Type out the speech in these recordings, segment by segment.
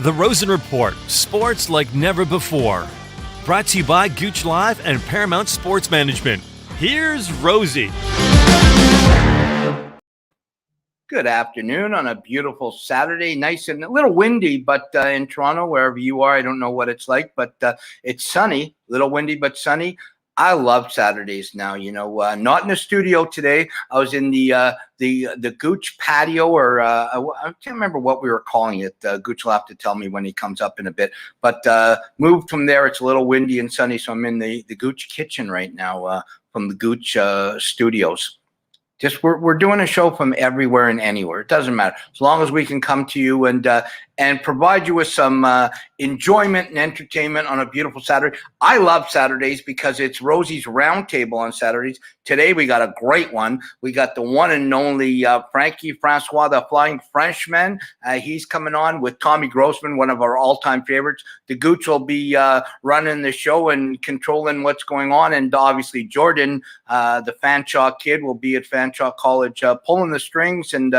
The Rosen Report, sports like never before. Brought to you by Gooch Live and Paramount Sports Management. Here's Rosie. Good afternoon on a beautiful Saturday. Nice and a little windy, but in Toronto, wherever you are, I don't know what it's like, but it's sunny. A little windy, but sunny. I love Saturdays now. You know, not in the studio today. I was in the Gooch patio, or I can't remember what we were calling it. Gooch will have to tell me when he comes up in a bit. But moved from there. It's a little windy and sunny, so I'm in the Gooch kitchen right now from the Gooch studios. Just we're doing a show from everywhere and anywhere. It doesn't matter, as long as we can come to you and provide you with some enjoyment and entertainment on a beautiful Saturday. I love Saturdays because it's Rosie's Roundtable on Saturdays. Today we got a great one. We got the one and only Francois, the Flying Frenchman. He's coming on with Tommy Grossman, one of our all-time favorites. The Gooch will be running the show and controlling what's going on, and obviously Jordan, the Fanshawe kid, will be at Fanshawe College pulling the strings and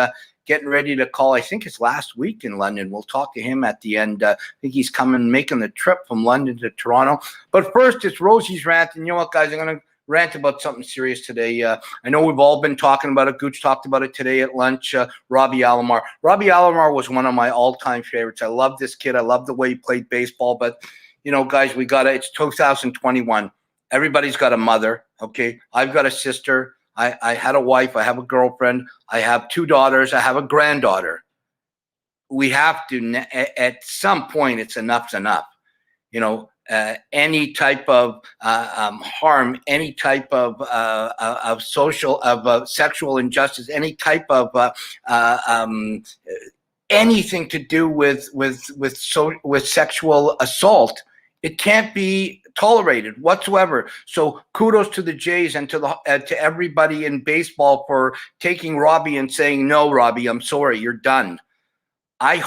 getting ready to call, I think it's last week in London. We'll talk to him at the end. I think he's making the trip from London to Toronto. But first, it's Rosie's Rant. And you know what, guys? I'm going to rant about something serious today. I know we've all been talking about it. Gooch talked about it today at lunch. Robbie Alomar. Robbie Alomar was one of my all-time favorites. I love this kid. I love the way he played baseball. But, you know, guys, it's 2021. Everybody's got a mother, okay? I've got a sister. I had a wife, I have a girlfriend, I have 2 daughters, I have a granddaughter. We have to, at some point, it's enough's enough. You know, any type of harm, any type of sexual injustice, any type of anything to do with sexual assault, it can't be tolerated whatsoever. So kudos to the Jays and to everybody in baseball for taking Robbie and saying, no, Robbie, I'm sorry, you're done. I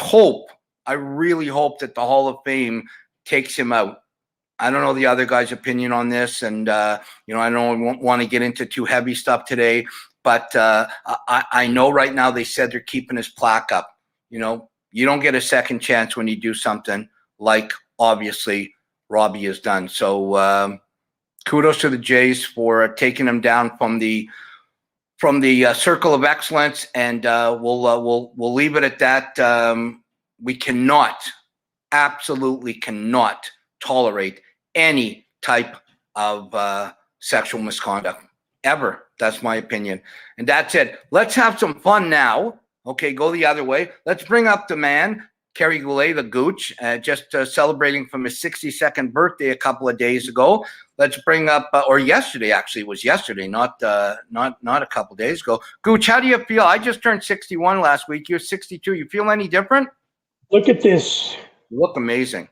really hope that the Hall of Fame takes him out. I don't know the other guy's opinion on this, and you know, I don't want to get into too heavy stuff today, but I know right now they said they're keeping his plaque up. You know, you don't get a second chance when you do something like, obviously, Robbie has done. So kudos to the Jays for taking him down from the circle of excellence, and we'll leave it at that. We absolutely cannot tolerate any type of sexual misconduct ever. That's my opinion, and that's it. Let's have some fun now. Okay, go the other way. Let's bring up the man, Kerry Goulet, the Gooch, just celebrating from his 62nd birthday a couple of days ago. Let's bring up, or yesterday, actually, it was yesterday, not a couple of days ago. Gooch, how do you feel? I just turned 61 last week. You're 62. You feel any different? Look at this. You look amazing.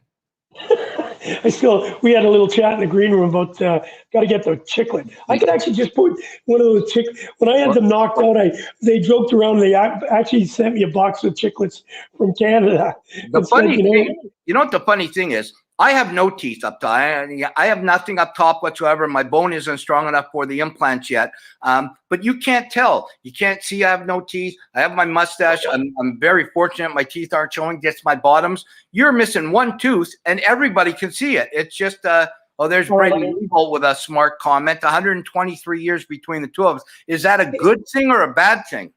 We had a little chat in the green room about got to get the chiclet. I could actually just put one of those when I had them knocked out, they joked around. They actually sent me a box of chiclets from Canada. The funny thing, you know what the funny thing is? I have no teeth up top. I have nothing up top whatsoever. My bone isn't strong enough for the implants yet. But you can't tell. You can't see I have no teeth. I have my mustache. I'm very fortunate my teeth aren't showing, just my bottoms. You're missing one tooth, and everybody can see it. It's just, there's Brady Legal with a smart comment. 123 years between the two of us. Is that a good thing or a bad thing?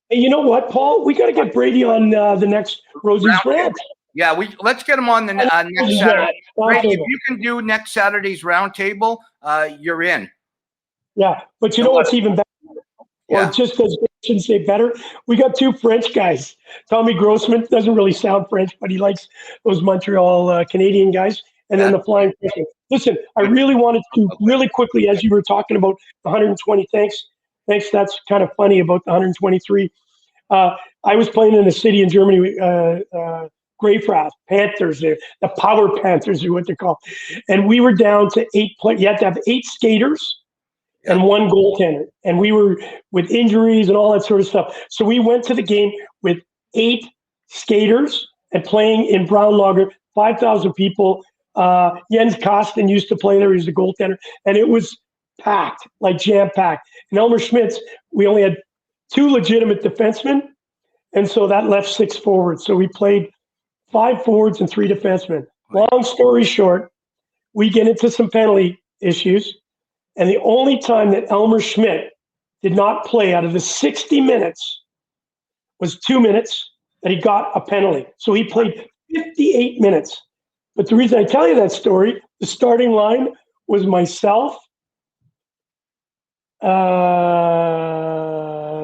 Hey, you know what, Paul? We got to get Brady on the next Rosie's Rant. Yeah, let's get him on the next Saturday. Brady, if you can do next Saturday's Roundtable, you're in. Yeah, but you know what's even better? Yeah. Or just because I shouldn't say better, we got 2 French guys. Tommy Grossman doesn't really sound French, but he likes those Montreal Canadian guys. And then the Flying Frenchman. Listen, I really wanted to really quickly, as you were talking about the 120, thanks. That's kind of funny about the 123. I was playing in a city in Germany, Greyfrath, Panthers there, the Power Panthers are what they're called. And we were down to 8 players. You had to have 8 skaters and 1 goaltender. And we were with injuries and all that sort of stuff. So we went to the game with 8 skaters and playing in Brown Lager, 5,000 people. Jens Kosten used to play there. He was the goaltender. And it was packed, like jam-packed. And Elmer Schmitz, we only had 2 legitimate defensemen. And so that left 6 forwards. So we played 5 forwards and 3 defensemen. Long story short, we get into some penalty issues, and the only time that Elmer Schmidt did not play out of the 60 minutes was 2 minutes that he got a penalty. So he played 58 minutes. But the reason I tell you that story, the starting line was myself.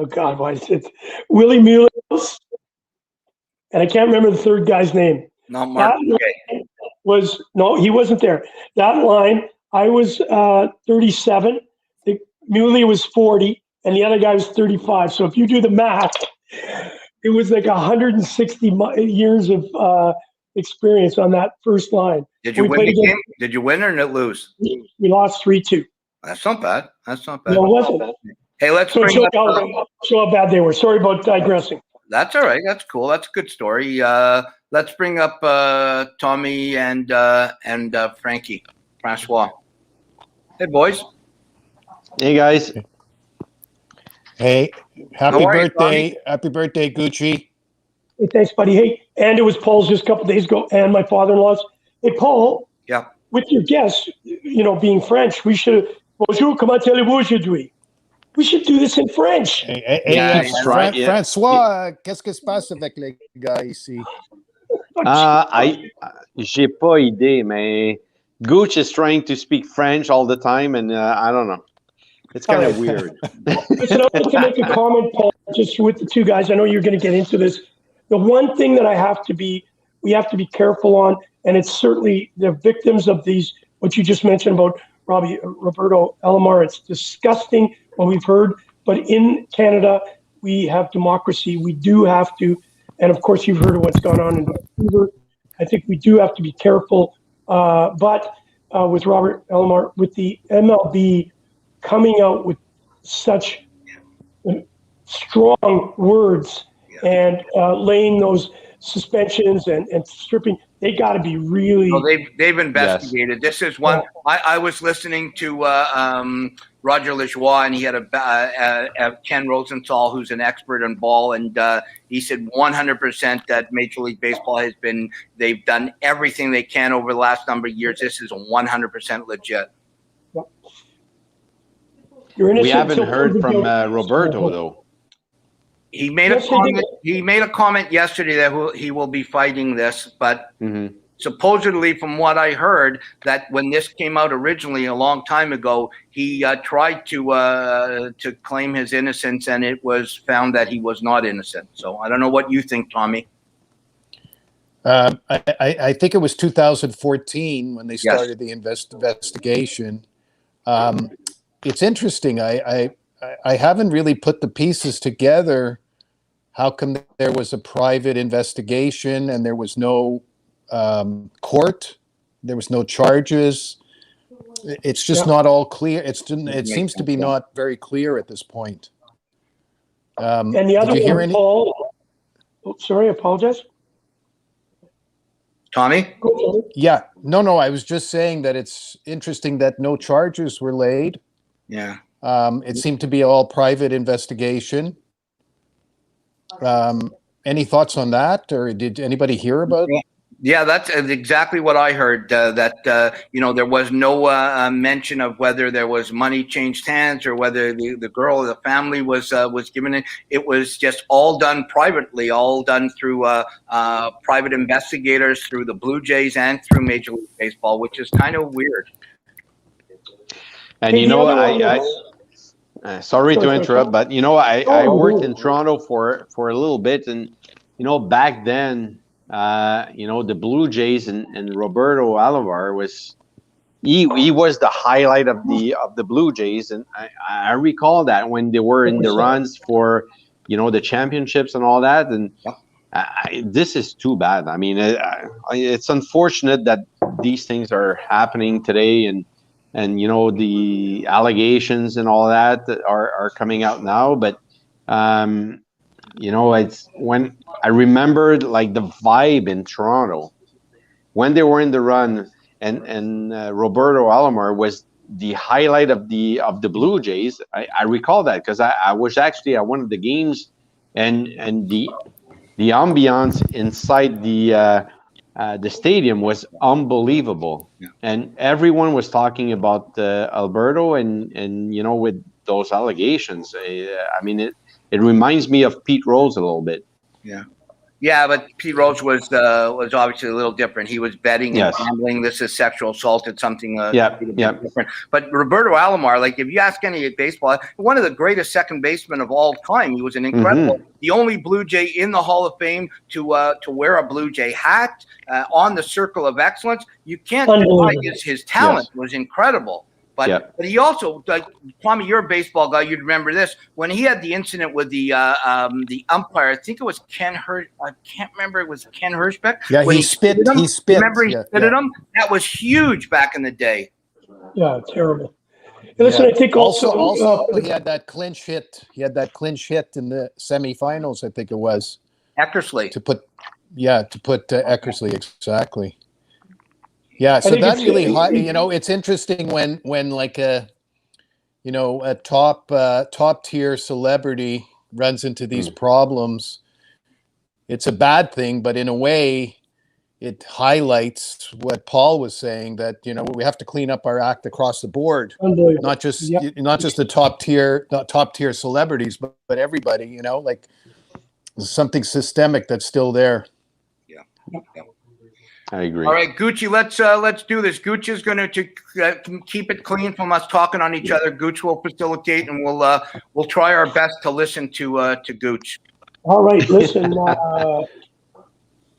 God, why is it? Willie Mullins. And I can't remember the third guy's name. Not Mark. No, he wasn't there. That line, I was 37. Muley was 40, and the other guy was 35. So if you do the math, it was like 160 years of experience on that first line. Did you win the game? Did you win or lose? We lost 3-2. That's not bad. No, it wasn't. Hey, let's show how bad they were. Sorry about digressing. That's all right. That's cool. That's a good story. Let's bring up Tommy and Frankie, Francois. Hey, boys. Hey, guys. Hey, happy birthday, Gucci. Hey, thanks, buddy. Hey, and it was Paul's just a couple of days ago, and my father-in-law's. Hey, Paul. Yeah. With your guests, being French, we should. Bonjour, comment allez-vous aujourd'hui? We should do this in French. François, qu'est-ce qui se passe avec les gars ici? J'ai pas idée, mais Gooch is trying to speak French all the time, and I don't know. It's kind of weird. Listen, I want to make a comment, Paul, just with the two guys. I know you're going to get into this. The one thing that we have to be careful on, and it's certainly the victims of these, what you just mentioned about Roberto Alomar. It's disgusting what we've heard, but in Canada, we have democracy. We do have to, and of course, you've heard of what's gone on in Vancouver. I think we do have to be careful. But with Robert Alomar, with the MLB coming out with such strong words and laying those suspensions and stripping, they got to be really. Well, they've investigated. Yes. This is one. I was listening to Roger Lajoie, and he had a Ken Rosenthal, who's an expert on ball, and he said 100% that Major League Baseball they've done everything they can over the last number of years. This is 100% legit. We haven't heard from Roberto though. He made a comment. He made a comment yesterday that he will be fighting this, but supposedly, from what I heard, that when this came out originally a long time ago, he tried to claim his innocence, and it was found that he was not innocent. So I don't know what you think, Tommy. I think it was 2014 when they started the investigation. It's interesting. I haven't really put the pieces together. How come there was a private investigation and there was no court? There was no charges. It's just not all clear. It seems to be not very clear at this point. And the other one, Paul. Oh, sorry, I apologize. Tommy? Yeah. No. I was just saying that it's interesting that no charges were laid. Yeah. It seemed to be all private investigation. Any thoughts on that, or did anybody hear about it? Yeah, that's exactly what I heard. That there was no mention of whether there was money changed hands or whether the girl or the family was given it. It was just all done privately, all done through private investigators, through the Blue Jays and through Major League Baseball, which is kind of weird. And sorry to interrupt, but I worked in Toronto for a little bit, and back then, the Blue Jays and Roberto Alomar was he was the highlight of the Blue Jays, and I recall that when they were in the runs for the championships and all that, and this is too bad. I mean, it's unfortunate that these things are happening today, and the allegations and all that are coming out now, but it's when I remembered like the vibe in Toronto when they were in the run, and Roberto Alomar was the highlight of the Blue Jays. I recall that because I was actually at one of the games, and the ambiance inside the the stadium was unbelievable, and everyone was talking about Alberto, and with those allegations, I mean, it reminds me of Pete Rose a little bit. Yeah, but Pete Rose was obviously a little different. He was betting and gambling. This is sexual assault. It's something different. But Roberto Alomar, like, if you ask any baseball, one of the greatest second basemen of all time. He was an incredible, the only Blue Jay in the Hall of Fame to wear a Blue Jay hat on the Circle of Excellence. You can't deny his talent was incredible. But he also, like, Kwame, you're a baseball guy. You'd remember this when he had the incident with the umpire. I think it was Ken Hirsch. I can't remember. It was Ken Hirschbeck. Yeah, he spit. He spit. Remember he spit at him? That was huge back in the day. Yeah, terrible. Listen, I think also he had that clinch hit. He had that clinch hit in the semifinals. I think it was Eckersley to put Eckersley, exactly. Yeah, so that really, it's interesting when like a top tier celebrity runs into these problems. It's a bad thing, but in a way, it highlights what Paul was saying, that we have to clean up our act across the board, not just the top tier celebrities, but everybody. Like, there's something systemic that's still there. Yeah. I agree. All right, Gucci, let's do this. Gucci is going to keep it clean from us talking on each other. Gucci will facilitate, and we'll try our best to listen to Gucci. All right, listen.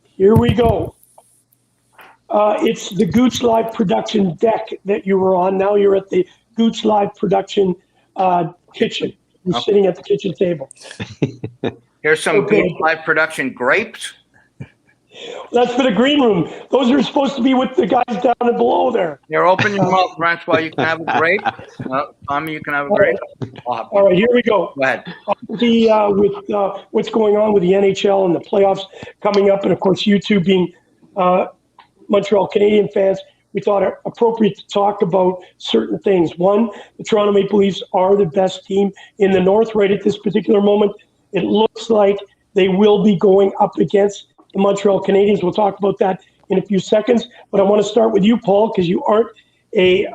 Here we go. It's the Gooch Live production deck that you were on. Now you're at the Gooch Live production kitchen. You're sitting at the kitchen table. Here's some Gooch Live production grapes. That's for the green room. Those are supposed to be with the guys down and below there. Here, open your mouth, Francois. You can have a grape. Tommy, you can have a grape. All right, here we go. Go ahead. With what's going on with the NHL and the playoffs coming up, and of course you two being Montreal Canadian fans, we thought it appropriate to talk about certain things. One, the Toronto Maple Leafs are the best team in the North right at this particular moment. It looks like they will be going up against the Montreal Canadiens. We'll talk about that in a few seconds. But I want to start with you, Paul, because you aren't a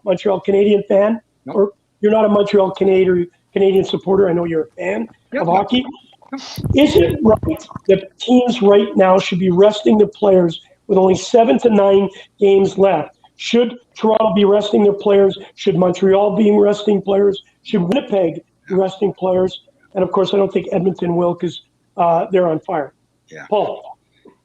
Montreal Canadian fan, or you're not a Montreal Canadian supporter. I know you're a fan of hockey. Is it right that teams right now should be resting their players with only 7 to 9 games left? Should Toronto be resting their players? Should Montreal be resting players? Should Winnipeg be resting players? And of course, I don't think Edmonton will, because they're on fire. Yeah. Paul.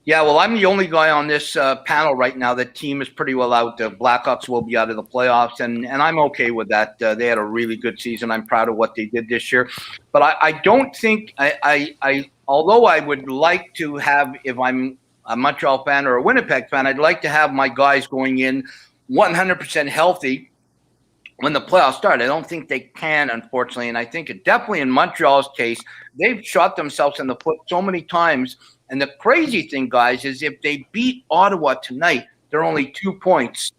Yeah, well, I'm the only guy on this panel right now. The team is pretty well out. The Blackhawks will be out of the playoffs, and I'm okay with that. They had a really good season. I'm proud of what they did this year. But I don't think I although I would like to have, if I'm a Montreal fan or a Winnipeg fan, I'd like to have my guys going in 100% healthy when the playoffs start. I don't think they can, unfortunately. And I think definitely in Montreal's case, they've shot themselves in the foot so many times. And the crazy thing, guys, is if they beat Ottawa tonight, they're only 2 points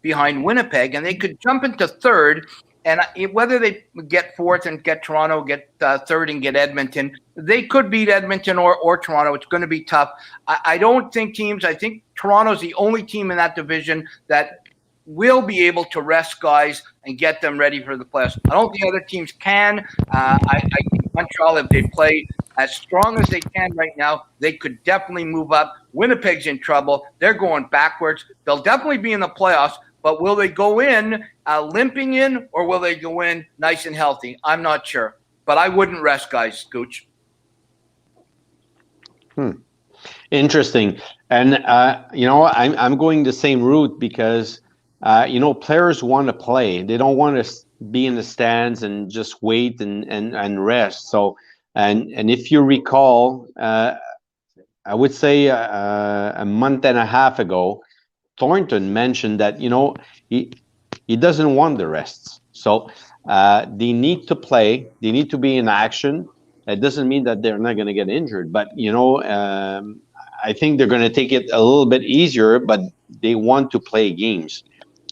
behind Winnipeg, and they could jump into third. And whether they get fourth and get Toronto, get third and get Edmonton, they could beat Edmonton or Toronto. It's going to be tough. I don't think I think Toronto's the only team in that division that will be able to rest guys and get them ready for the playoffs. I don't think other teams can. I think Montreal, if they play as strong as they can right now, they could definitely move up. Winnipeg's in trouble. They're going backwards. They'll definitely be in the playoffs, but will they go in limping in, or will they go in nice and healthy? I'm not sure. But I wouldn't rest guys, Gooch. Interesting. And, I'm going the same route because players want to play. They don't want to be in the stands and just wait and rest. So, and if you recall, I would say a month and a half ago, Thornton mentioned that, he doesn't want the rests. So they need to play. They need to be in action. It doesn't mean that they're not going to get injured. But, I think they're going to take it a little bit easier, but they want to play games.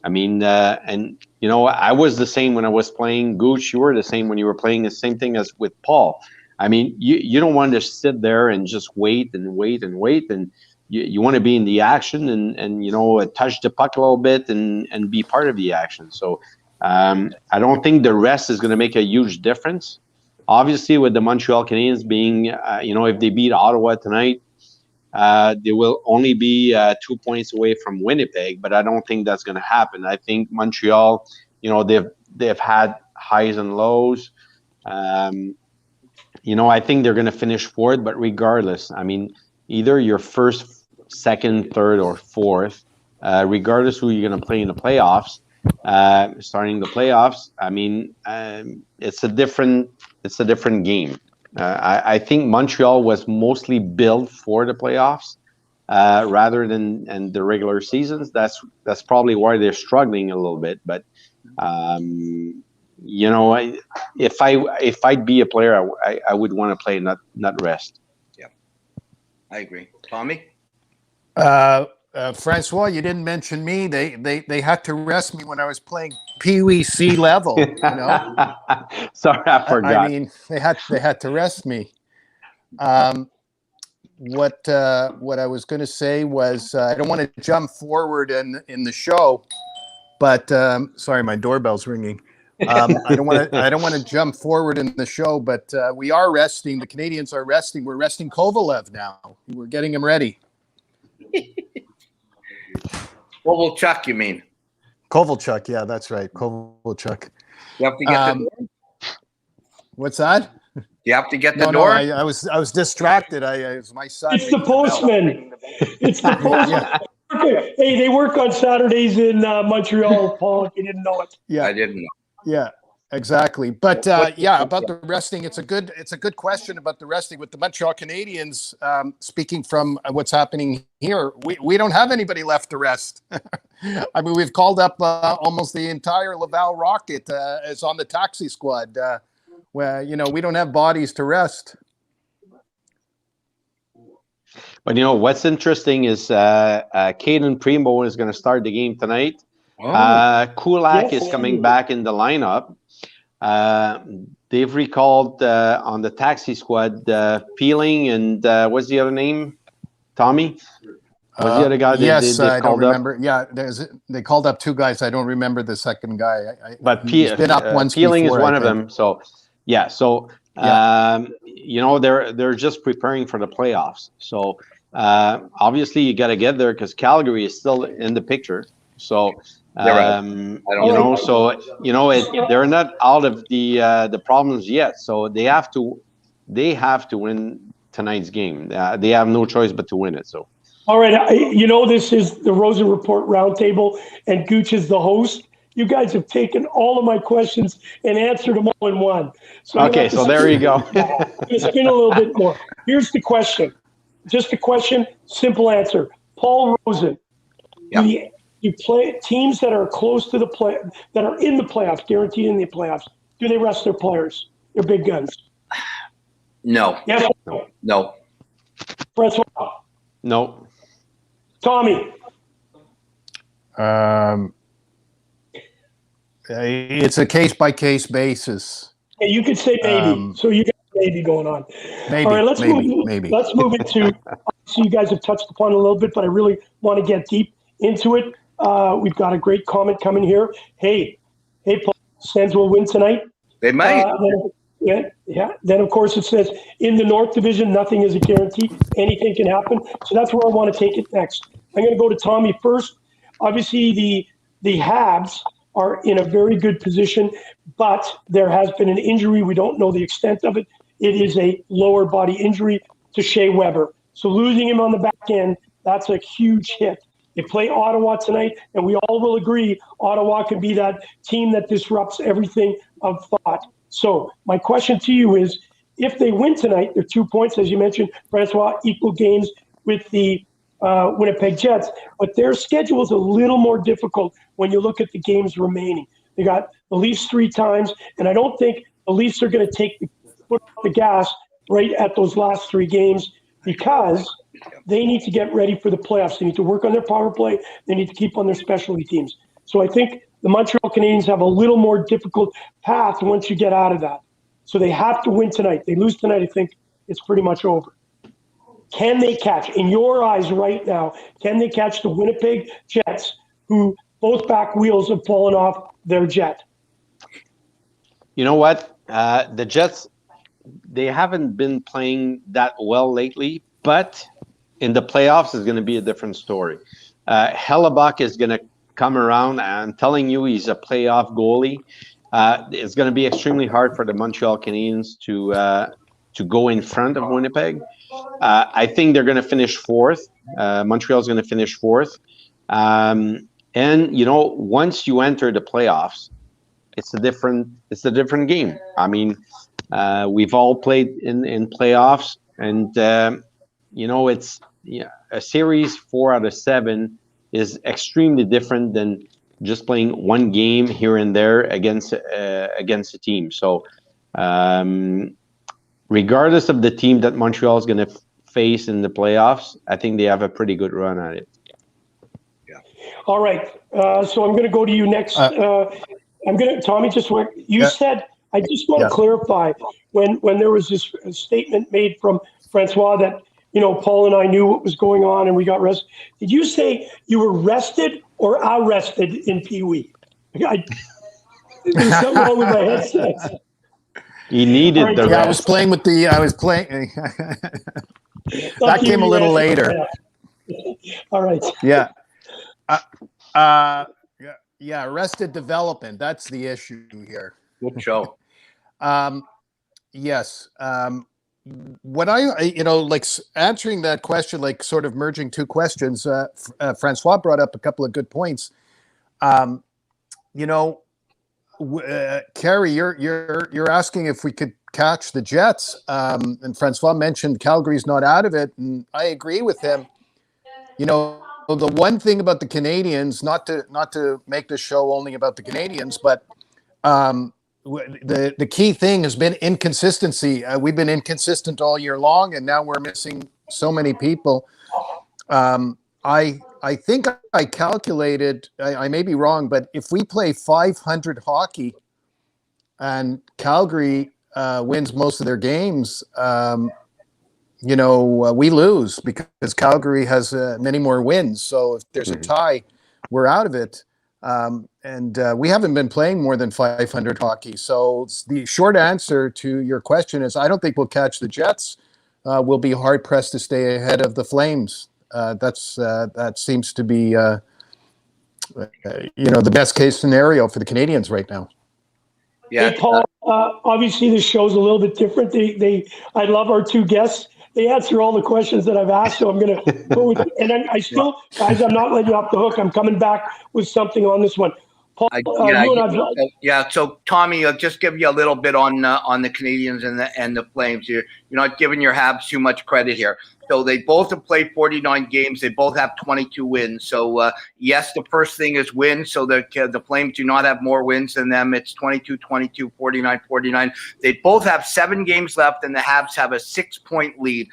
I mean, I was the same when I was playing. Gooch, you were the same when you were playing. The same thing as with Paul. I mean, you don't want to sit there and just wait and wait and wait. And you want to be in the action and touch the puck a little bit and be part of the action. So I don't think the rest is going to make a huge difference. Obviously, with the Montreal Canadiens being, if they beat Ottawa tonight, they will only be 2 points away from Winnipeg, but I don't think that's going to happen. I think Montreal, they've had highs and lows. I think they're going to finish fourth, but regardless, I mean, either you're first, second, third, or fourth, regardless who you're going to play in the playoffs, starting the playoffs, I mean, it's a different game. I think Montreal was mostly built for the playoffs rather than the regular seasons. That's probably why they're struggling a little bit. But if I'd be a player, I would want to play, not rest. Yeah, I agree. Tommy? Francois, you didn't mention me. They had to rest me when I was playing Pee Wee C level. Sorry, I forgot. I mean, they had to rest me. What I was going to say was I don't want to jump forward in the show, but sorry, my doorbell's ringing. I don't want to jump forward in the show, but we are resting. The Canadiens are resting. We're resting Kovalev now. We're getting him ready. Kovalchuk, you mean? Kovalchuk, yeah, that's right. Kovalchuk. You have to get the door? What's that? You have to get the door? I was distracted. It was my son. It's the postman. It's the postman. Yeah. Hey, they work on Saturdays in Montreal, Paul, if you didn't know it. Yeah, I didn't know. Yeah, exactly. But about the resting, it's a good question about the resting with the Montreal Canadiens. Speaking from what's happening here, we don't have anybody left to rest. I mean, we've called up almost the entire Laval Rocket as on the taxi squad. Where we don't have bodies to rest. But what's interesting is Caden Primo is going to start the game tonight. Kulak is coming back in the lineup. They've recalled on the taxi squad Peeling and what's the other name? Tommy? What's the other guy? Yes, I don't remember. Up? Yeah, they called up two guys. I don't remember the second guy. He's been up once. Peeling before, is one of them. So yeah. They're just preparing for the playoffs. So obviously you got to get there because Calgary is still in the picture. So. They're not out of the problems yet. So they have to win tonight's game. They have no choice but to win it. So. All right, this is the Rosen Report Roundtable, and Gooch is the host. You guys have taken all of my questions and answered them all in one. So there you go. Spin a little bit more. Here's the question. Just a question, simple answer. Paul Rosen. Yeah. You play teams that are close to that are in the playoffs, guaranteed in the playoffs. Do they rest their players, their big guns? No. Yes. No. Francois. No. Tommy. It's a case-by-case basis. Yeah, you could say maybe. So you got maybe going on. Maybe. All right, let's move into. So you guys have touched upon it a little bit, but I really want to get deep into it. We've got a great comment coming here. Hey, Paul, Sens will win tonight. They might. Then, of course, it says in the North Division, nothing is a guarantee. Anything can happen. So that's where I want to take it next. I'm going to go to Tommy first. Obviously, the Habs are in a very good position, but there has been an injury. We don't know the extent of it. It is a lower body injury to Shea Weber. So losing him on the back end, that's a huge hit. They play Ottawa tonight, and we all will agree Ottawa could be that team that disrupts everything of thought. So my question to you is, if they win tonight, they're 2 points, as you mentioned, Francois, equal games with the Winnipeg Jets, but their schedule is a little more difficult when you look at the games remaining. They got the Leafs 3 times, and I don't think the Leafs are going to take the foot off the gas right at those last 3 games because they need to get ready for the playoffs. They need to work on their power play. They need to keep on their specialty teams. So I think the Montreal Canadiens have a little more difficult path once you get out of that. So they have to win tonight. They lose tonight, I think it's pretty much over. can they catch, in your eyes right now, can they catch the Winnipeg Jets, who both back wheels have fallen off their jet? You know what? The Jets, they haven't been playing that well lately, but in the playoffs is going to be a different story. Hellebuck is going to come around. I'm telling you, he's a playoff goalie. It's going to be extremely hard for the Montreal Canadiens to go in front of Winnipeg. I think they're going to finish fourth. Montreal's going to finish fourth. And once you enter the playoffs, it's a different game. I mean, we've all played in playoffs, and it's a series 4 out of 7 is extremely different than just playing one game here and there against a team. So, regardless of the team that Montreal is going to face in the playoffs, I think they have a pretty good run at it. Yeah. All right. So I'm going to go to you next. Tommy, said, I just want to clarify when there was this statement made from Francois that, Paul and I knew what was going on and we got rested. Did you say you were rested or arrested in Pee Wee? There's something wrong with my headset. He needed the rest. I was playing. That came a little later. All right. Yeah. Arrested development. That's the issue here. Good show. Yes. What answering that question, like sort of merging two questions, Francois brought up a couple of good points. Kerry, you're asking if we could catch the Jets, and Francois mentioned Calgary's not out of it, and I agree with him. The one thing about the Canadiens, not to make this show only about the Canadiens, but the key thing has been inconsistency. We've been inconsistent all year long, and now we're missing so many people. I think I calculated, I may be wrong, but if we play 500 hockey and Calgary wins most of their games, we lose because Calgary has many more wins. So if there's a tie, we're out of it. And we haven't been playing more than 500 hockey. So the short answer to your question is I don't think we'll catch the Jets. We'll be hard pressed to stay ahead of the Flames. That seems to be the best case scenario for the Canadiens right now. Yeah, hey, Paul. Obviously, this show's a little bit different. I love our two guests. They answer all the questions that I've asked, so I'm going to go with it. And I still, guys, I'm not letting you off the hook. I'm coming back with something on this one. Paul, So Tommy, I'll just give you a little bit on the Canadiens and the Flames. You're not giving your Habs too much credit here. So they both have played 49 games. They both have 22 wins. So yes, the first thing is wins. So the Flames do not have more wins than them. It's 22-22, 49-49. They both have 7 games left, and the Habs have a 6-point lead.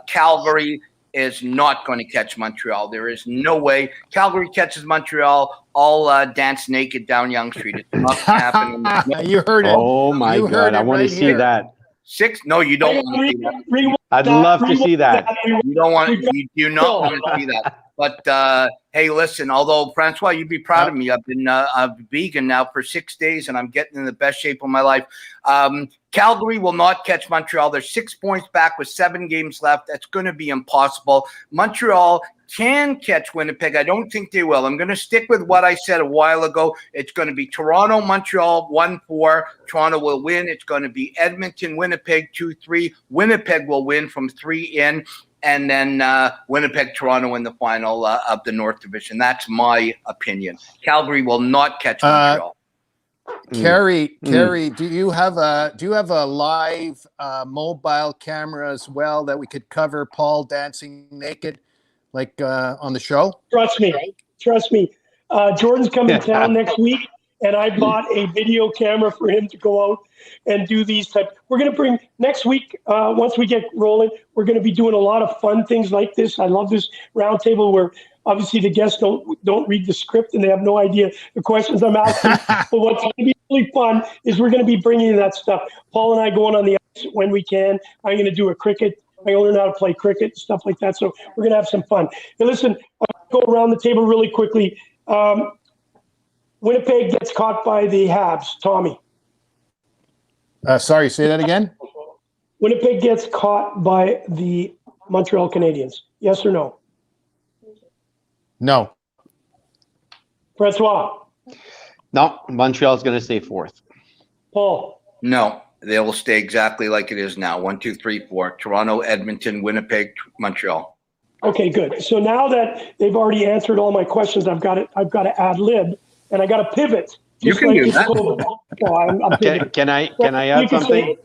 Calgary is not going to catch Montreal. There is no way. Calgary catches Montreal, all dance naked down Yonge Street. It's not going to happen. You heard it. Oh, my God. I want to see that. 6? No, you don't want to see that. I'd love to see that. You don't want. You do not want to see that. But hey, listen. Although Francois, you'd be proud of me. I've been vegan now for 6 days, and I'm getting in the best shape of my life. Calgary will not catch Montreal. They're 6 points back with 7 games left. That's going to be impossible. Montreal can catch Winnipeg. I don't think they will. I'm going to stick with what I said a while ago. It's going to be Toronto, Montreal, 1-4. Toronto will win. It's going to be Edmonton, Winnipeg, 2-3. Winnipeg will win from 3 in. And then Winnipeg, Toronto in the final of the North Division. That's my opinion. Calgary will not catch Montreal. Kerry, do you have a live mobile camera as well that we could cover Paul dancing naked, like on the show? Trust me. Jordan's coming to town next week, and I bought a video camera for him to go out and do these type. We're going to bring next week, once we get rolling, we're going to be doing a lot of fun things like this. I love this roundtable where obviously the guests don't read the script and they have no idea the questions I'm asking. But what's going to be really fun is we're going to be bringing that stuff. Paul and I going on the ice when we can. I'm going to do a cricket I'm going to learn how to play cricket, stuff like that. So we're going to have some fun. Hey, listen, I'll go around the table really quickly. Winnipeg gets caught by the Habs. Tommy. Sorry, say that again? Winnipeg gets caught by the Montreal Canadiens. Yes or no? No. Francois. No, Montreal's going to stay fourth. Paul. No, they will stay exactly like it is now. 1, 2, 3, 4. Toronto, Edmonton, Winnipeg, Montreal. Okay, good. So now that they've already answered all my questions, I've got to ad lib and I got to pivot. You can do that. Can I add something?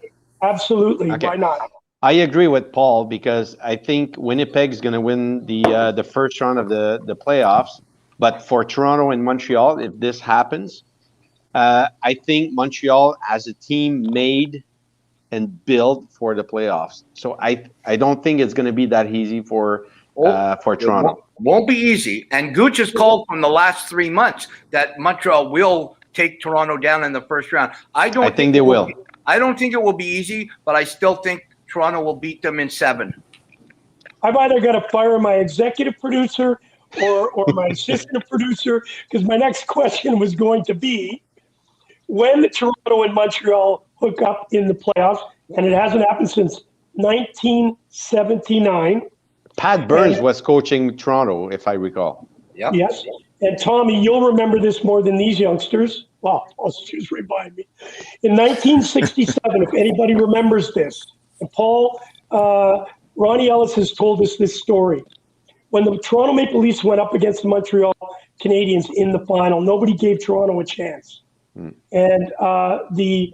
Absolutely. Okay. Why not? I agree with Paul because I think Winnipeg's going to win the first round of the playoffs. But for Toronto and Montreal, if this happens, I think Montreal has a team made and built for the playoffs. So I don't think it's going to be that easy for Toronto. Won't be easy. And Gooch has called from the last 3 months that Montreal will take Toronto down in the first round. I think they will. I don't think it will be easy, but I still think Toronto will beat them in 7. I've either got to fire my executive producer or my assistant producer, because my next question was going to be, when Toronto and Montreal hook up in the playoffs, and it hasn't happened since 1979. Pat Burns was coaching Toronto, if I recall. Yep. Yes. And Tommy, you'll remember this more than these youngsters. Wow, she's right behind me. In 1967, if anybody remembers this, and Paul, Ronnie Ellis has told us this story. When the Toronto Maple Leafs went up against the Montreal Canadiens in the final, nobody gave Toronto a chance. And the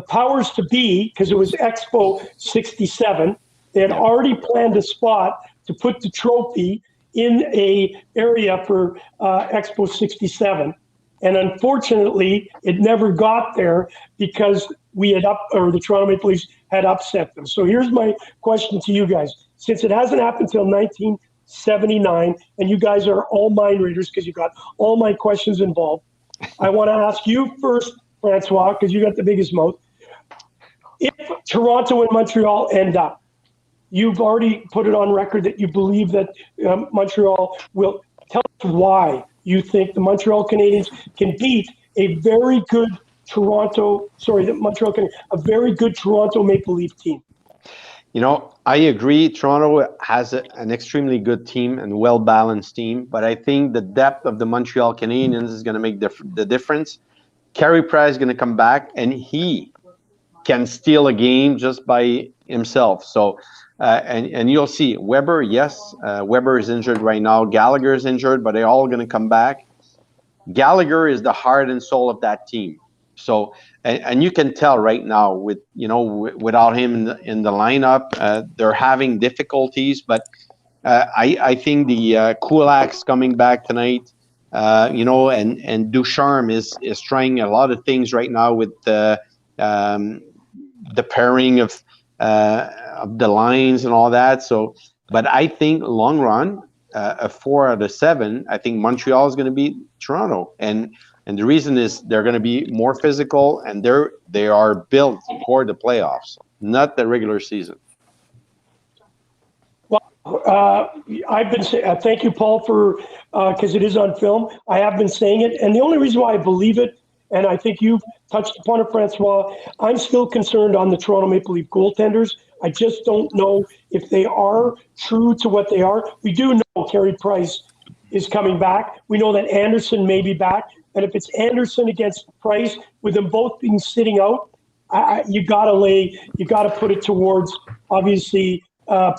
powers to be, because it was Expo 67, they had already planned a spot to put the trophy in a area for Expo 67. And unfortunately, it never got there because the Toronto Maple Leafs had upset them. So here's my question to you guys. Since it hasn't happened until 1979, and you guys are all mind readers because you got all my questions involved, I want to ask you first, Francois, because you got the biggest mouth. If Toronto and Montreal end up, you've already put it on record that you believe that Montreal will. Tell us why you think the Montreal Canadiens can beat a very good a very good Toronto Maple Leaf team. You know, I agree. Toronto has an extremely good team and well-balanced team, but I think the depth of the Montreal Canadiens is going to make the difference. Carey Price is going to come back, and he can steal a game just by himself. So, and you'll see Weber. Yes, Weber is injured right now. Gallagher is injured, but they're all going to come back. Gallagher is the heart and soul of that team. So, and you can tell right now without him in the lineup, they're having difficulties. But I think the Kulak's coming back tonight. And Ducharme is trying a lot of things right now with the pairing of the lines and all that. So, but I think long run, a 4 out of 7, I think Montreal is going to beat Toronto, and the reason is they're going to be more physical, and they are built for the playoffs, not the regular season. Well, I've been saying, thank you, Paul, for because it is on film. I have been saying it, and the only reason why I believe it, and I think you've touched upon it, Francois, I'm still concerned on the Toronto Maple Leaf goaltenders. I just don't know if they are true to what they are. We do know Carey Price is coming back. We know that Anderson may be back. And if it's Anderson against Price, with them both being sitting out, you got to put it towards, obviously,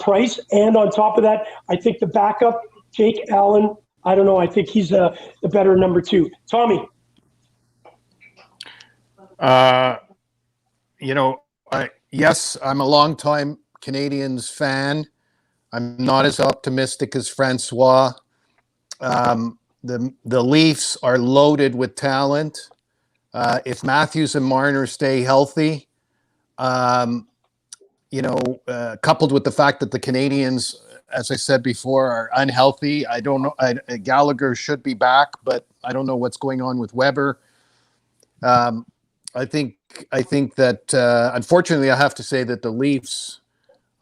Price. And on top of that, I think the backup, Jake Allen, I don't know. I think he's the better number 2. Tommy. Yes, I'm a longtime Canadiens fan. I'm not as optimistic as Francois. The Leafs are loaded with talent. If Matthews and Marner stay healthy, coupled with the fact that the Canadiens, as I said before, are unhealthy. I don't know. Gallagher should be back, but I don't know what's going on with Weber. I think that unfortunately I have to say that the Leafs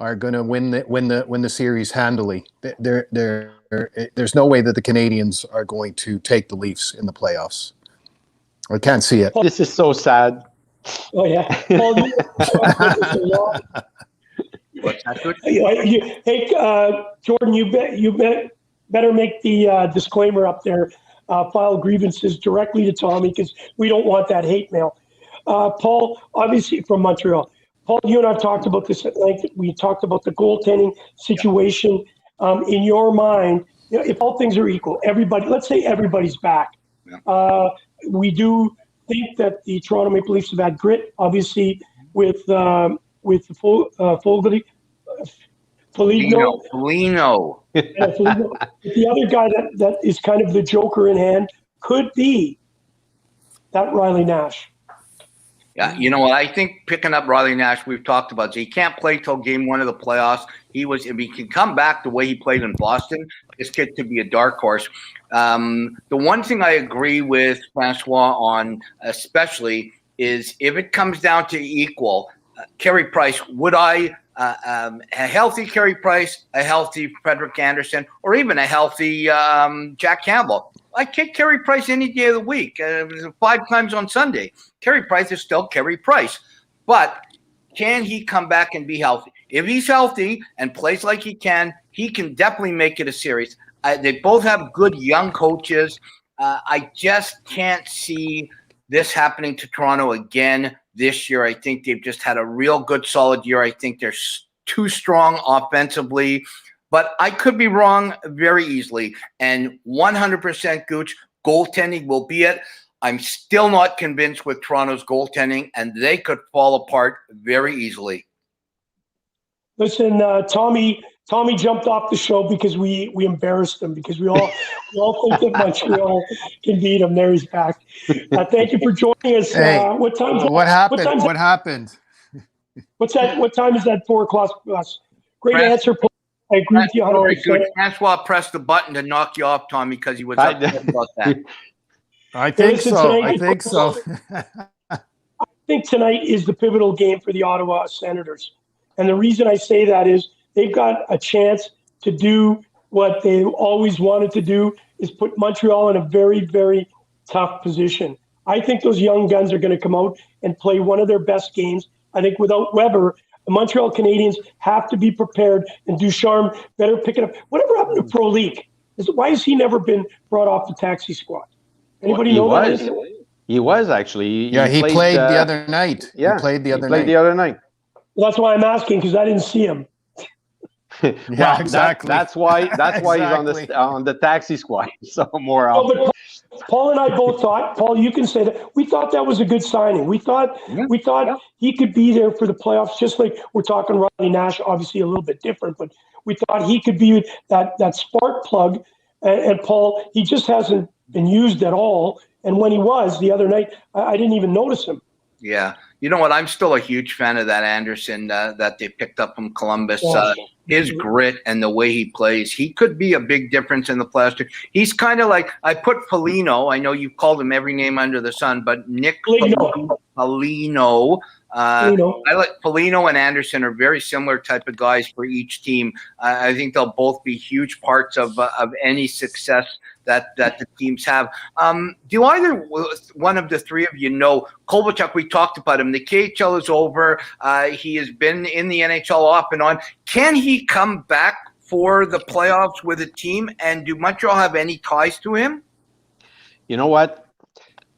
are going to win the series handily. There's no way that the Canadiens are going to take the Leafs in the playoffs. I can't see it. This is so sad. Oh yeah, Paul, hey, Jordan, you better make the disclaimer up there. File grievances directly to Tommy because we don't want that hate mail. Paul, obviously from Montreal. Paul, you and I have talked about this at length. We talked about the goaltending situation. In your mind, if all things are equal, let's say everybody's back. We do think that the Toronto Maple Leafs have had grit, obviously, with Foligno. The other guy that is kind of the joker in hand could be that Riley Nash. Yeah, you know what? I think picking up Riley Nash, we've talked about. So he can't play till game 1 of the playoffs. If he can come back the way he played in Boston, this kid could be a dark horse. The one thing I agree with Francois on, especially, is if it comes down to equal, Kerry Price, would I a healthy Kerry Price, a healthy Frederik Andersen, or even a healthy Jack Campbell? I kick Kerry Price any day of the week, 5 times on Sunday. Kerry Price is still Kerry Price. But can he come back and be healthy? If he's healthy and plays like he can definitely make it a series. They both have good young coaches. I just can't see this happening to Toronto again this year. I think they've just had a real good, solid year. I think they're too strong offensively. But I could be wrong very easily. And 100% Gooch, goaltending will be it. I'm still not convinced with Toronto's goaltending, and they could fall apart very easily. Listen, Tommy jumped off the show because we embarrassed him, because we all think that Montreal can beat him. There he's back. Thank you for joining us. Hey, what happened? What happened? What time is that? 4:00+. Great answer, Paul. I agree with you 100%. Francois pressed the button to knock you off, Tommy, because he was upset about that. I think so. I think tonight is the pivotal game for the Ottawa Senators. And the reason I say that is they've got a chance to do what they always wanted to do, is put Montreal in a very, very tough position. I think those young guns are going to come out and play one of their best games. I think without Weber, the Montreal Canadiens have to be prepared, and Ducharme better pick it up. Whatever happened to Pro League? Why has he never been brought off the taxi squad? Anybody know that? He was actually. He played the other night. Yeah, he played the other night. Well, that's why I'm asking, because I didn't see him. Yeah, exactly. That's why he's on the taxi squad. So more often. Paul and I both thought, Paul, you can say that, we thought that was a good signing. We thought he could be there for the playoffs, just like we're talking Riley Nash, obviously a little bit different, but we thought he could be that spark plug. And Paul, he just hasn't been used at all. And when he was the other night, I didn't even notice him. Yeah. You know what? I'm still a huge fan of that Andersen that they picked up from Columbus. His grit and the way he plays, he could be a big difference in the playoffs. He's kind of like, I put Foligno. I know you've called him every name under the sun, but Nick Foligno. I like Foligno and Andersen are very similar type of guys for each team. I think they'll both be huge parts of any success that the teams have. Do either one of the three of you know Kovalchuk? We talked about him. The KHL is over. He has been in the NHL off and on. Can he come back for the playoffs with a team? And do Montreal have any ties to him? You know what?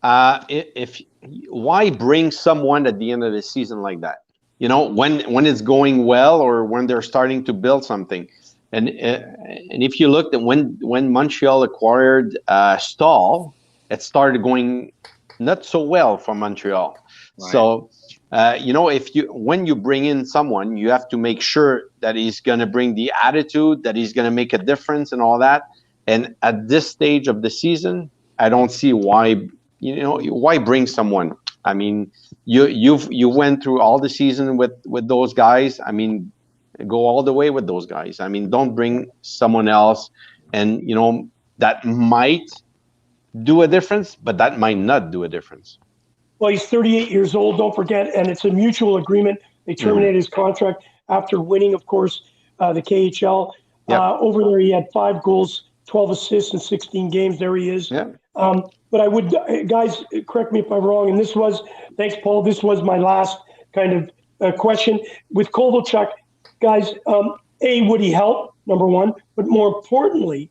Why bring someone at the end of the season like that? You know, when it's going well or when they're starting to build something. And if you looked at when Montreal acquired Stahl, it started going not so well for Montreal. Right. So, when you bring in someone, you have to make sure that he's going to bring the attitude, that he's going to make a difference and all that. And at this stage of the season, I don't see why bring someone. I mean, you went through all the season with those guys. I mean, go all the way with those guys. I mean, don't bring someone else. And, that might do a difference, but that might not do a difference. Well, he's 38 years old, don't forget, and it's a mutual agreement. They terminated his contract after winning, of course, the KHL. Over there, he had 5 goals, 12 assists in 16 games. There he is. Yeah. But I would, guys, correct me if I'm wrong. And thanks, Paul. This was my last kind of question with Kovalchuk. Guys, would he help? Number one. But more importantly,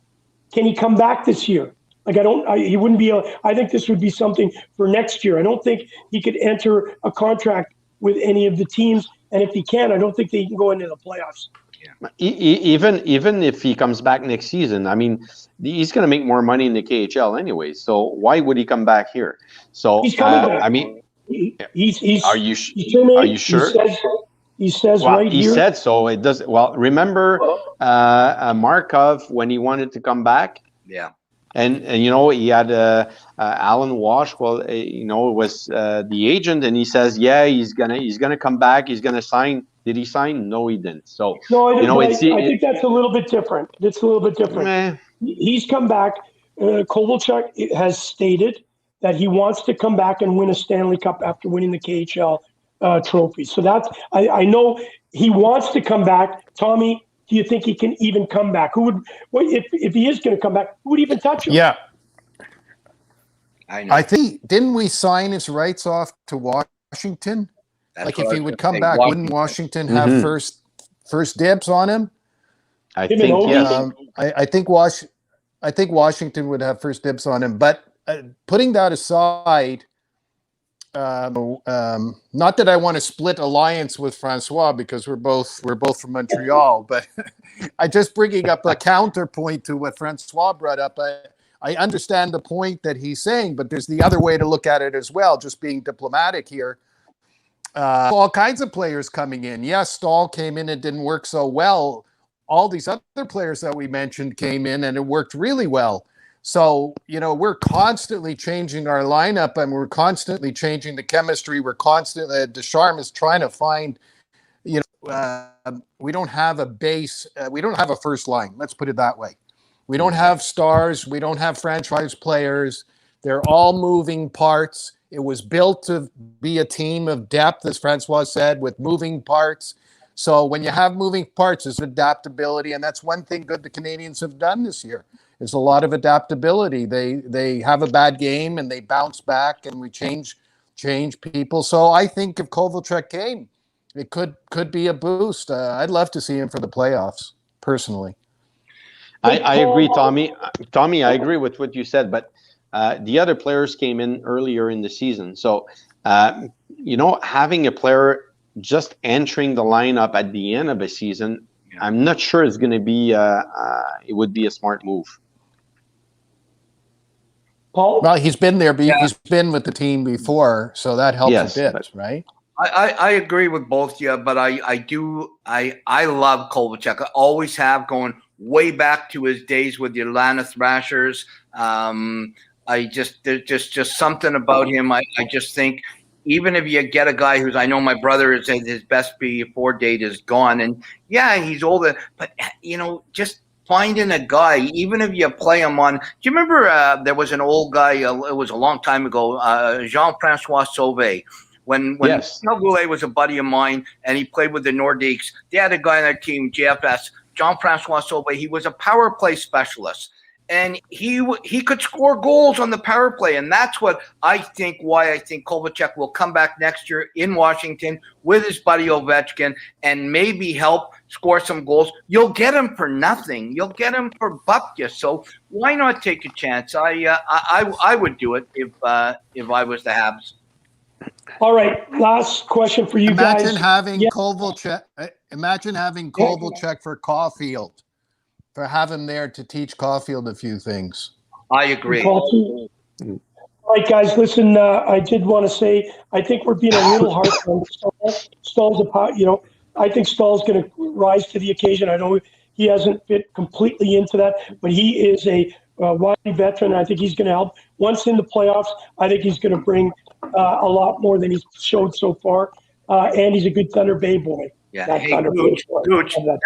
can he come back this year? Like, he wouldn't be I think this would be something for next year. I don't think he could enter a contract with any of the teams. And if he can, I don't think they can go into the playoffs. Yeah. Even if he comes back next season, I mean, he's going to make more money in the KHL anyway. So why would he come back here? So he's coming back. I mean, he's are you sure? He says well, right he here. He said so. It does. Well, remember Markov when he wanted to come back? Yeah. And you know, he had Alan Walsh. Well, you know, it was the agent, and he says, yeah, he's gonna come back. He's gonna sign. Did he sign? No, he didn't. So no, I think think that's a little bit different. It's a little bit different. He's come back. Kovalchuk has stated that he wants to come back and win a Stanley Cup after winning the KHL trophy. So that's I know he wants to come back. Tommy, do you think he can even come back? Who would? If he is going to come back, who would even touch him? Yeah, I know. I think didn't we sign his rights off to Washington? That's like if he would come back, wouldn't Washington have first dibs on him? I think yes. I think Washington would have first dibs on him. But putting that aside, not that I want to split alliance with Francois because we're both from Montreal, but I just bringing up a counterpoint to what Francois brought up. I understand the point that he's saying, but there's the other way to look at it as well. Just being diplomatic here. All kinds of players coming in. Yes, Stahl came in and didn't work so well. All these other players that we mentioned came in and it worked really well. So, you know, we're constantly changing our lineup and we're constantly changing the chemistry. We're constantly, Deschamps is trying to find, you know, we don't have a base. We don't have a first line. Let's put it that way. We don't have stars. We don't have franchise players. They're all moving parts. It was built to be a team of depth, as Francois said, with moving parts. So when you have moving parts, there's adaptability. And that's one thing good the Canadiens have done this year. There's a lot of adaptability. They have a bad game and they bounce back and we change people. So I think if Kovalchuk came, it could be a boost. I'd love to see him for the playoffs, personally. I agree, Tommy. Tommy, I agree with what you said, but the other players came in earlier in the season. So, you know, having a player just entering the lineup at the end of a season, I'm not sure it's going to be, it would be a smart move. Paul? Well, he's been there. He's been with the team before, so that helps a bit, right? I agree with both of you, but I love Kovalchuk. I always have, going way back to his days with the Atlanta Thrashers. There's just something about him. I just think even if you get a guy who's, I know my brother is his best before date is gone, and yeah, he's older, but you know, just finding a guy, even if you play him on. Do you remember there was an old guy? It was a long time ago, Jean-Francois Sauvé. When Kerry Goulet was a buddy of mine, and he played with the Nordiques, they had a guy on their team, JFS, Jean-Francois Sauvé. He was a power play specialist. And he could score goals on the power play, and that's what I think. Why I think Kovalchuk will come back next year in Washington with his buddy Ovechkin and maybe help score some goals. You'll get him for nothing. You'll get him for bupkis. So why not take a chance? I would do it if I was the Habs. All right, last question for you guys. Imagine having Kovalchuk for Caulfield. For have him there to teach Caulfield a few things. I agree. All right, guys, listen, I did want to say, I think we're being a little harsh on Stahl's, I think Stahl's going to rise to the occasion. I know he hasn't fit completely into that, but he is a wily veteran. I think he's going to help. Once in the playoffs, I think he's going to bring a lot more than he's showed so far. And he's a good Thunder Bay boy. Yeah, Gooch,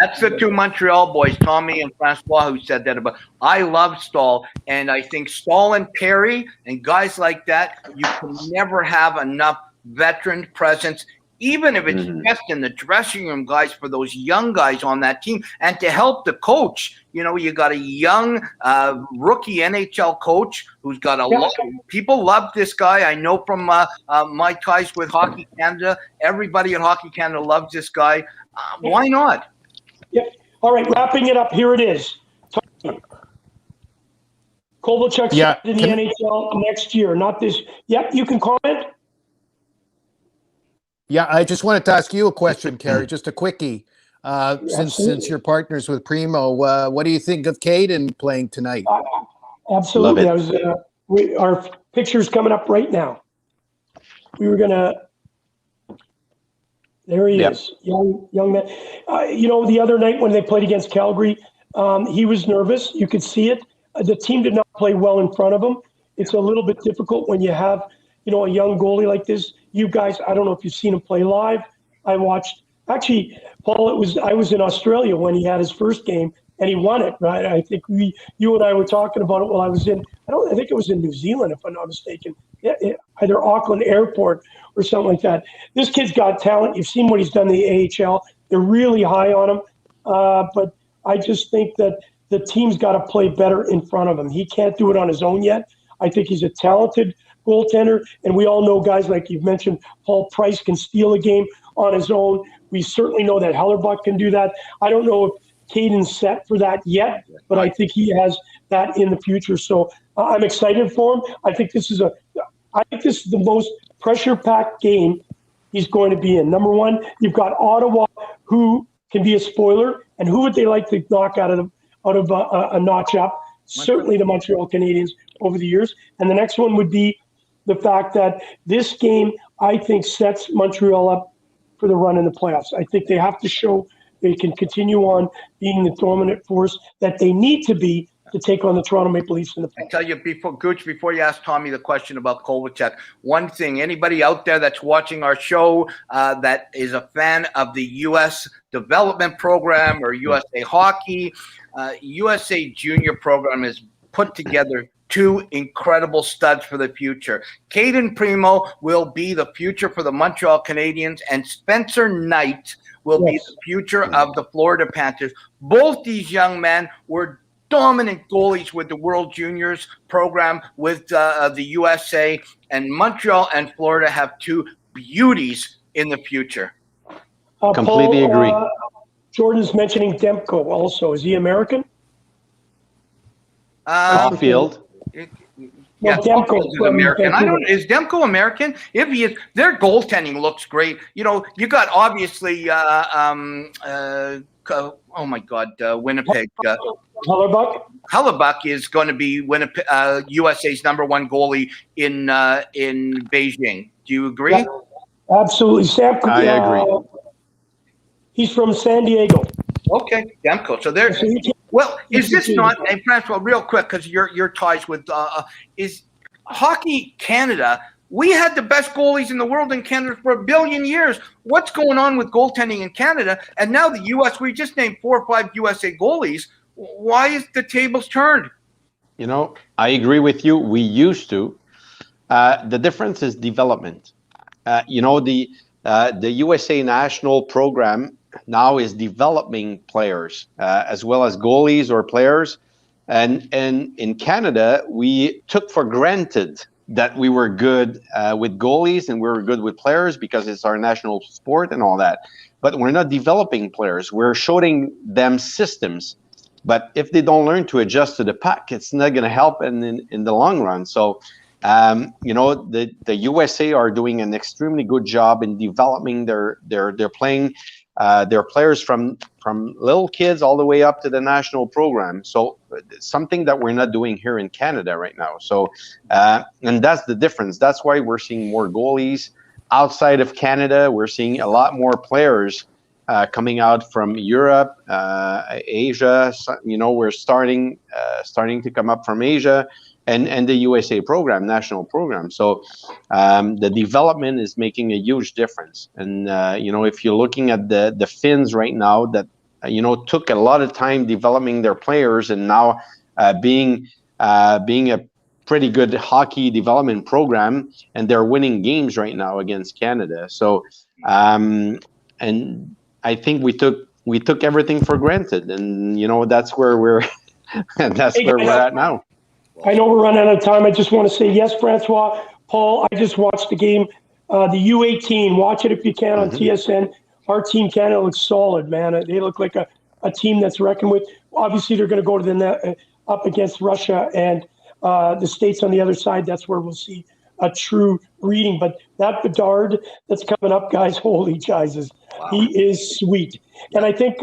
that's the two Montreal boys, Tommy and Francois, who said that about. I love Stahl, and I think Stahl and Perry and guys like that, you can never have enough veteran presence. even if it's just in the dressing room, guys, for those young guys on that team, and to help the coach. You got a young rookie NHL coach who's got a lot. People love this guy. I know from my ties with Hockey Canada, everybody at Hockey Canada loves this guy. Why not? Yep. All right, wrapping it up. Here it is. Kovalchuk in the NHL next year, not this. Yep, you can comment. Yeah, I just wanted to ask you a question, Kerry, just a quickie. Since you're partners with Primo, what do you think of Caden playing tonight? Absolutely. Our picture's coming up right now. We were gonna. There he is, young man. The other night when they played against Calgary, he was nervous. You could see it. The team did not play well in front of him. It's a little bit difficult when you have, a young goalie like this. You guys, I don't know if you've seen him play live. I watched. Actually, Paul, I was in Australia when he had his first game and he won it, right? I think you and I were talking about it while I was I think it was in New Zealand, if I'm not mistaken. Either Auckland Airport or something like that. This kid's got talent. You've seen what he's done in the AHL. They're really high on him. But I just think that the team's got to play better in front of him. He can't do it on his own yet. I think he's a talented goaltender. And we all know guys like you've mentioned, Paul Price can steal a game on his own. We certainly know that Hellerbuck can do that. I don't know if Caden's set for that yet, but I think he has that in the future. So I'm excited for him. I think this is the most pressure-packed game he's going to be in. Number one, you've got Ottawa, who can be a spoiler, and who would they like to knock out of a notch up? Certainly the Montreal Canadiens over the years. And the next one would be the fact that this game, I think, sets Montreal up for the run in the playoffs. I think they have to show they can continue on being the dominant force that they need to be to take on the Toronto Maple Leafs in the playoffs. I tell you, before you ask Tommy the question about Kovalchuk, one thing, anybody out there that's watching our show that is a fan of the U.S. development program or USA Hockey, USA Junior program has put together two incredible studs for the future. Caden Primo will be the future for the Montreal Canadiens, and Spencer Knight will be the future of the Florida Panthers. Both these young men were dominant goalies with the World Juniors program with the USA, and Montreal and Florida have two beauties in the future. Completely agree. Jordan's mentioning Demko also. Is he American? Off-field. Yeah, Demko is American. Is Demko American? If he is, their goaltending looks great. You got obviously oh my God, Winnipeg. Hellerbuck is going to be Winnipeg, USA's number one goalie in Beijing. Do you agree? Yeah, absolutely, Sam. I agree. He's from San Diego. Okay, Demko. So there. Well, is this not, and Francois, real quick, because your ties with is Hockey Canada? We had the best goalies in the world in Canada for 1 billion years. What's going on with goaltending in Canada? And now the U.S., we just named 4 or 5 USA goalies. Why is the tables turned? I agree with you. We used to. The difference is development. The USA national program now is developing players as well as goalies or players. And in Canada, we took for granted that we were good with goalies and we were good with players because it's our national sport and all that. But we're not developing players. We're showing them systems. But if they don't learn to adjust to the puck, it's not going to help in the long run. So, the USA are doing an extremely good job in developing their playing their players from little kids all the way up to the national program. So something that we're not doing here in Canada right now. So, and that's the difference. That's why we're seeing more goalies outside of Canada. We're seeing a lot more players coming out from Europe, Asia. We're starting to come up from Asia. And the USA program, national program. So the development is making a huge difference. And, if you're looking at the Finns right now that, took a lot of time developing their players and now being a pretty good hockey development program, and they're winning games right now against Canada. So And I think we took everything for granted, and that's where we're at now. I know we're running out of time. I just want to say yes, Francois, Paul. I just watched the game, the U18. Watch it if you can on TSN. Our team Canada looks solid, man. They look like a team that's reckoned with. Obviously, they're going to go to the net, up against Russia and the States on the other side. That's where we'll see a true reading. But that Bedard that's coming up, guys, holy Jesus, he is sweet. And I think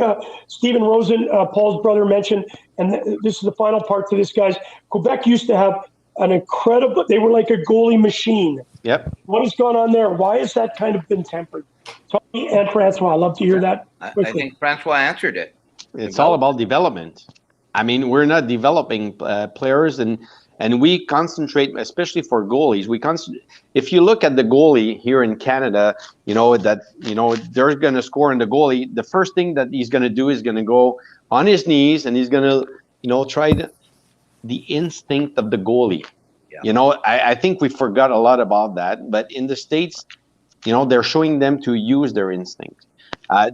Stephen Rosen, Paul's brother, mentioned, and this is the final part to this, guys, Quebec used to have an incredible, they were like a goalie machine. Yep. What has gone on there? Why has that kind of been tempered? Tony and Francois, I'd love to hear that quickly. I think Francois answered it. It's all about development. I mean, we're not developing players, and we concentrate, especially for goalies. If you look at the goalie here in Canada, they're going to score in the goalie. The first thing that he's going to do is going to go on his knees, and he's going to try the instinct of the goalie. Yeah. I think we forgot a lot about that. But in the States, they're showing them to use their instinct.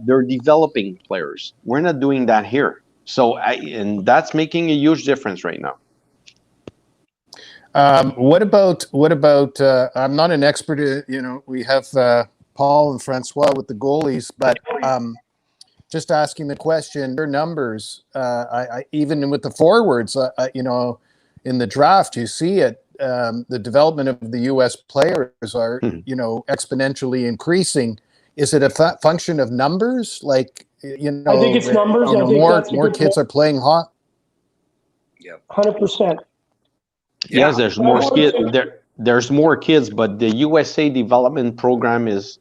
They're developing players. We're not doing that here. So, and that's making a huge difference right now. What about? I'm not an expert. We have Paul and Francois with the goalies, but just asking the question. Their numbers, I even with the forwards, in the draft, you see it. The development of the U.S. players are, exponentially increasing. Is it a function of numbers? Like, I think it's numbers. I think more kids are playing hot. Yeah, 100%. Yes, there's more kids. There's more kids, but the USA development program is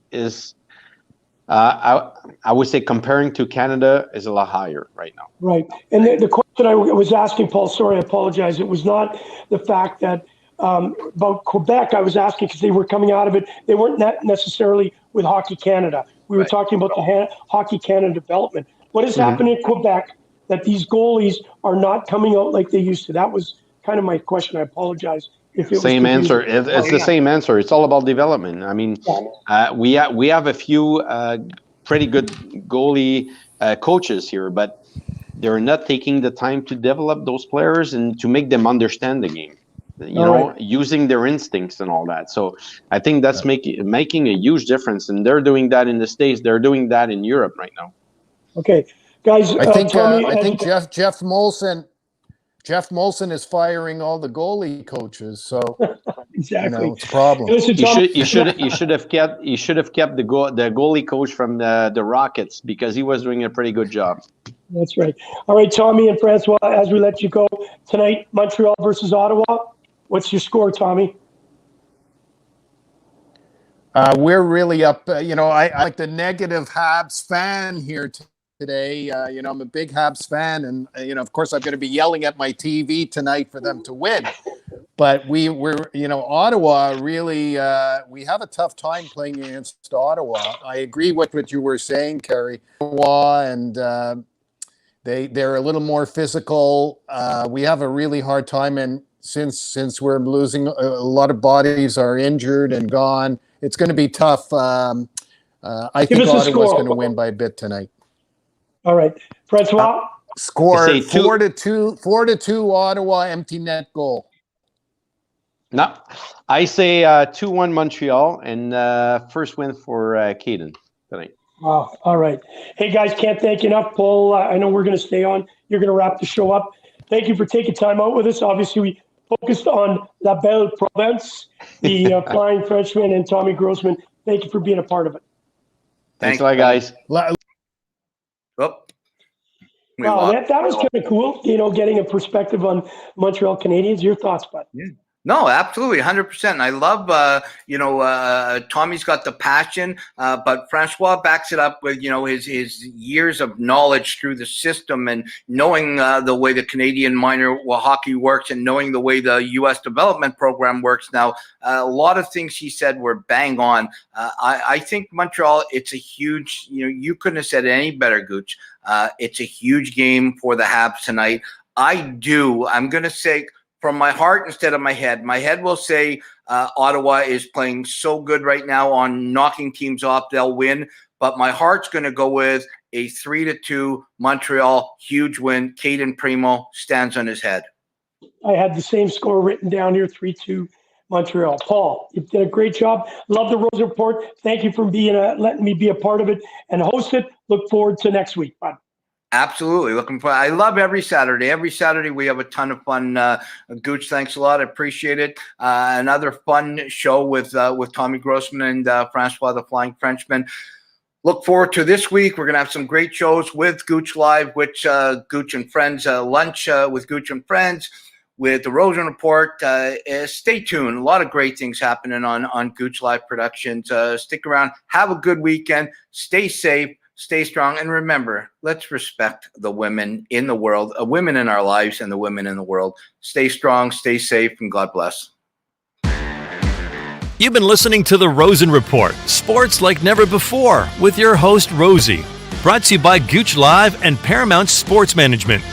I would say comparing to Canada is a lot higher right now. Right, and the question I was asking, Paul. Sorry, I apologize. It was not the fact that about Quebec. I was asking because they were coming out of it. They weren't necessarily with Hockey Canada. We were talking about the Hockey Canada development. What has happened in Quebec that these goalies are not coming out like they used to? That was kind of my question. I apologize if it same answer. It's the same answer. It's all about development. I mean, we have a few pretty good goalie coaches here, but they're not taking the time to develop those players and to make them understand the game. Using their instincts and all that. So I think that's making a huge difference, and they're doing that in the States. They're doing that in Europe right now. Okay, guys. I think Jeff Molson is firing all the goalie coaches. So exactly, it's a problem. Listen, You should have kept the goalie coach from the Rockets, because he was doing a pretty good job. That's right. All right, Tommy and Francois, as we let you go tonight, Montreal versus Ottawa. What's your score, Tommy? We're really up. I like the negative Habs fan here today. I'm a big Habs fan, and of course, I'm going to be yelling at my TV tonight for them to win. But we're Ottawa really. We have a tough time playing against Ottawa. I agree with what you were saying, Kerry. Ottawa and they're a little more physical. We have a really hard time, and since we're losing, a lot of bodies are injured and gone. It's going to be tough. I think Ottawa's going to win by a bit tonight. All right, Francois. Score 4-2. 4-2 Ottawa, empty net goal. No, I say 2-1 Montreal, and first win for Caden tonight. Oh, all right. Hey, guys, can't thank you enough. Paul, I know we're going to stay on. You're going to wrap the show up. Thank you for taking time out with us. Obviously, we focused on La Belle Province, the Flying Frenchman, and Tommy Grossman. Thank you for being a part of it. Thanks a lot, guys. Wow, that was kind of cool, getting a perspective on Montreal Canadiens. Your thoughts, bud? Yeah. No, absolutely, 100%. I love, Tommy's got the passion, but Francois backs it up with, his years of knowledge through the system and knowing the way the Canadian minor hockey works and knowing the way the U.S. development program works now. A lot of things he said were bang on. I think Montreal, it's a huge, you couldn't have said it any better, Gooch. It's a huge game for the Habs tonight. I'm going to say from my heart instead of my head. My head will say Ottawa is playing so good right now on knocking teams off. They'll win. But my heart's going to go with a 3-2 Montreal huge win. Caden Primo stands on his head. I had the same score written down here, 3-2 Montreal. Paul, you did a great job. Love the Rosen Report. Thank you for letting me be a part of it and host it. Look forward to next week, bud. Absolutely. Looking for. I love every Saturday. Every Saturday we have a ton of fun. Gooch, thanks a lot. I appreciate it. Another fun show with Tommy Grossman and Francois the Flying Frenchman. Look forward to this week. We're going to have some great shows with Gooch Live, which Gooch and Friends, lunch with Gooch and Friends, with the Rosen Report. Stay tuned. A lot of great things happening on Gooch Live Productions. Stick around. Have a good weekend. Stay safe. Stay strong. And remember, let's respect the women in the world, women in our lives and the women in the world. Stay strong, stay safe, and God bless. You've been listening to the Rosen Report, sports like never before, with your host, Rosie. Brought to you by Gooch Live and Paramount Sports Management.